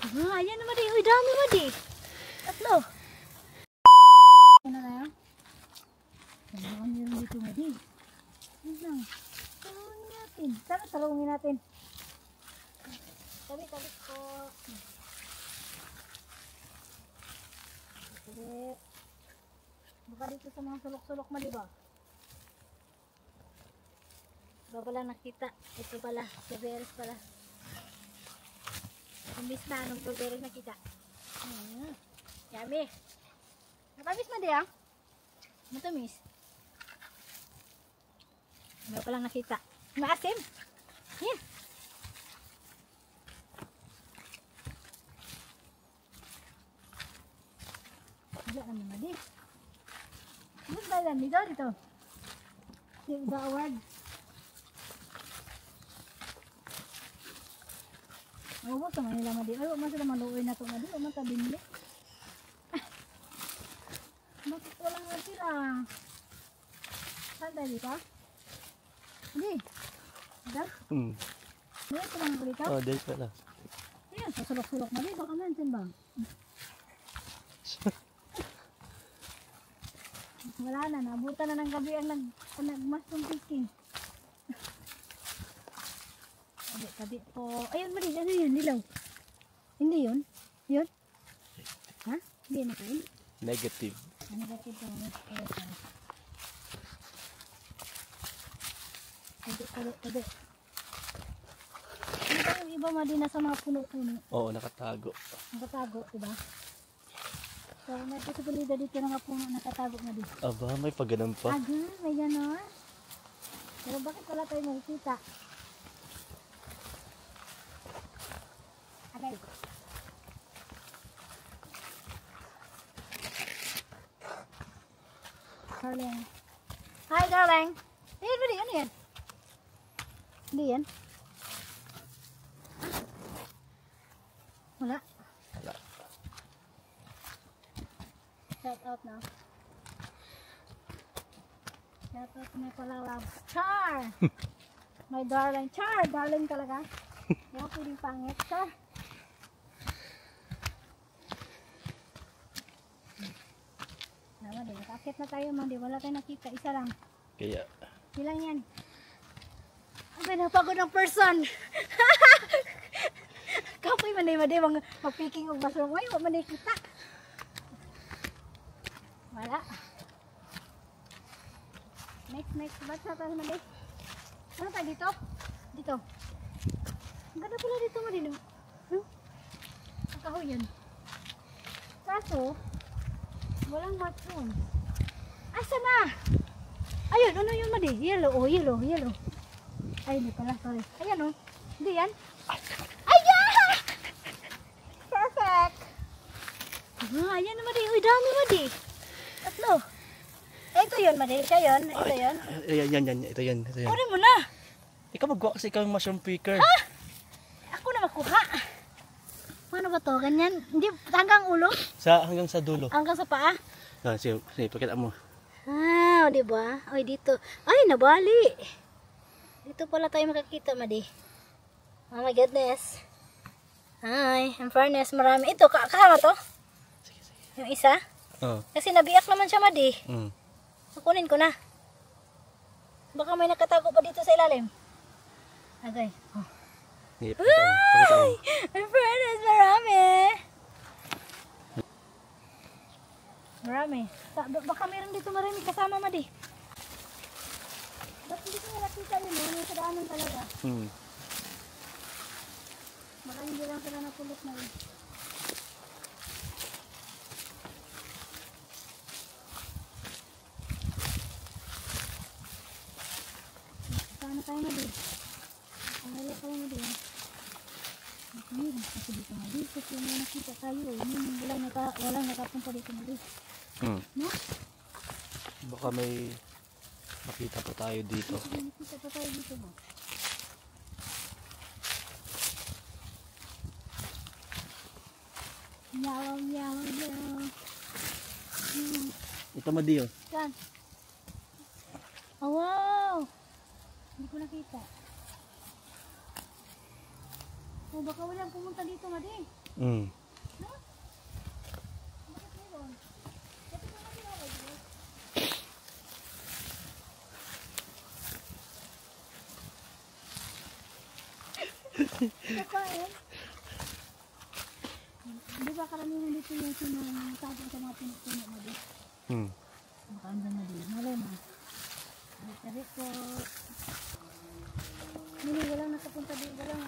Ah, ayan naman di. Uy, dami naman di. Tatlo. Ayan na kaya? Samahan nyo lang dito madi. Ayan lang. Talungin natin. Sana talungin natin. Tabi po. Tabi. Baka dito sa mga sulok-sulok mo, diba? Ito pala nakita. Ito pala. Strawberries pala. Miss na anong strawberries nakita. Yummy. Matamis mo diya? Matamis. Ano palang nakita? Maasim. Yan. Wala naman na di. Ano ba yan? Dito. The award. Oo, sa Manila madi. Ay, umasa naman luoy na ito madi. Umasa binili. Bakit walang natira? Saan tayo dito? Hindi. Dito? Dito lang dito? Oh, dito pala. Ayan, sasulok-sulok madi. Baka mansin ba? Wala na. Nabutan na ng gabi ang nag-mushroom picking. Tabi po. Ayun, mali. Ano yun? Nilaw. Hindi yun? Yun? Ha? Hindi na kain? Negative. Negative po. Tabi. Ano ba yung iba madi na sa mga puno-puno? Oo, nakatago. Nakatago, diba? So, may posibilidad dito ng mga puno nakatago na dito. Aba, may pagganam pa. Aga, may gano'n. Pero bakit wala tayo makikita? Okay. Darling. Hi, darling. Ano yan? Hindi yan? Wala. Shout out na. Shout out na pala love. Char! My darling. Char! Darling talaga. Huwag pwedeng pangit. Char! Nakakit na tayo man, di wala tayo nakita, isa lang. Kaya Ilang yan? Ang napagod ng person. Kapoy man day mag-picking og mushroom. Ay, wala man day kita. Wala. Next. Ba't sa tayo man day? Ano tayo dito? Dito. Ang ganda pala dito mo din. Ang kahoy yan. Kaso, walang mushroom. Asa na? Ayun, ano yun madi? Yellow. Ay, hindi pala, sorry. Ayan o. Hindi yan. Ayan! Perfect! Ayan na madi. Uy, dami madi. Tatlo. Ito yun madi. Ito yun. Yan. Ito yan. Kunin mo na. Ikaw magwa kasi ikaw yung mushroom picker. Ha? Ako na makuha. Paano ba to? Ganyan? Hindi, hanggang ulo? Hanggang sa dulo. Hanggang sa paa? Sige, pakita mo. Ah, di ba? Ay, dito. Ay, nabali. Dito pala tayo makakita, madi. Oh my goodness. Ay, in fairness, marami. Ito, kasama to? Sige. Yung isa? Oo. Kasi nabiyak naman siya, madi. Mm. Kunin ko na. Baka may nakatago pa dito sa ilalim. Okay. Oh. Sige, pakita mo. In fairness, marami. Baka meron dito marami kasama, madi. Ba't hindi ko nakita yun? Yung sa daanan talaga. Baka hindi lang sila napulot na yun. Sana tayo, madi. Wala tayo, madi. Meron kasi dito, madi. Kasi may nakita tayo. Walang nakapunta dito, madi. No? Baka may makita pa tayo dito. Makita pa tayo dito ba? Yaw. Ito madi oh. Saan? Oh, wow! Hindi ko nakita. Oh, baka walang pumunta dito, madi. Mm. Bakit meron? Bakit ka nakilala dito? Kakain? Di ba karamihan dito yung sinasabing sa mga pinupuno mo dito? Mm. Makaandang na dito. Malay mo. Dito. Hindi, walang nakapunta dito. Walang